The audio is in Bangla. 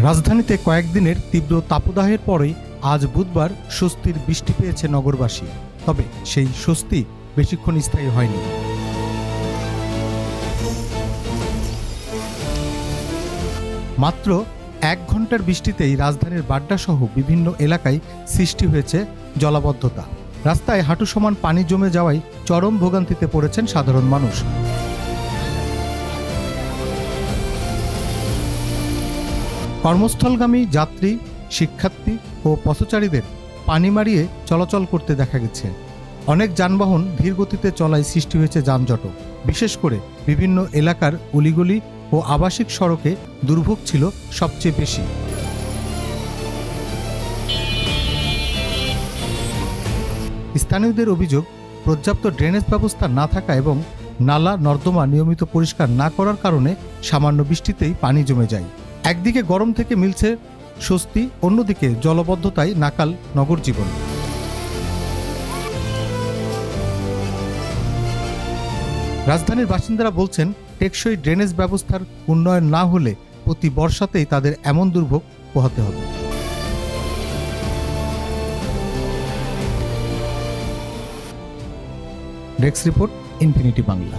রাজধানীতে কয়েকদিনের তীব্র তাপদাহের পরেই আজ বুধবার স্বস্তির বৃষ্টি পেয়েছে নগরবাসী। তবে সেই স্বস্তি বেশিক্ষণ স্থায়ী হয়নি। মাত্র 1 ঘন্টার বৃষ্টিতেই রাজধানীর বাড্ডাসহ বিভিন্ন এলাকায় সৃষ্টি হয়েছে জলাবদ্ধতা। রাস্তায় হাঁটু সমান পানি জমে যাওয়ায় চরম ভোগান্তিতে পড়েছেন সাধারণ মানুষ। কর্মস্থলগামী যাত্রী, শিক্ষার্থী ও পথচারীদের পানি মারিয়ে চলাচল করতে দেখা গেছে। অনেক যানবাহন ধীর গতিতে চলায় সৃষ্টি হয়েছে যানজটও। বিশেষ করে বিভিন্ন এলাকার অলিগলি ও আবাসিক সড়কে দুর্ভোগ ছিল সবচেয়ে বেশি। স্থানীয়দের অভিযোগ, পর্যাপ্ত ড্রেনেজ ব্যবস্থা না থাকা এবং নালা নর্দমা নিয়মিত পরিষ্কার না করার কারণে সামান্য বৃষ্টিতেই পানি জমে যায়। একদিকে গরম থেকে মিলছে স্বস্তি, অন্যদিকে জলবদ্ধতায় নাকাল নগর জীবন। রাজধানীর বাসিন্দারা বলছেন, টেকসই ড্রেনেজ ব্যবস্থার উন্নয়ন না হলে প্রতি বর্ষাতেই তাদের এমন দুর্ভোগ পোহাতে হবে। Desk report, infinity Bangla.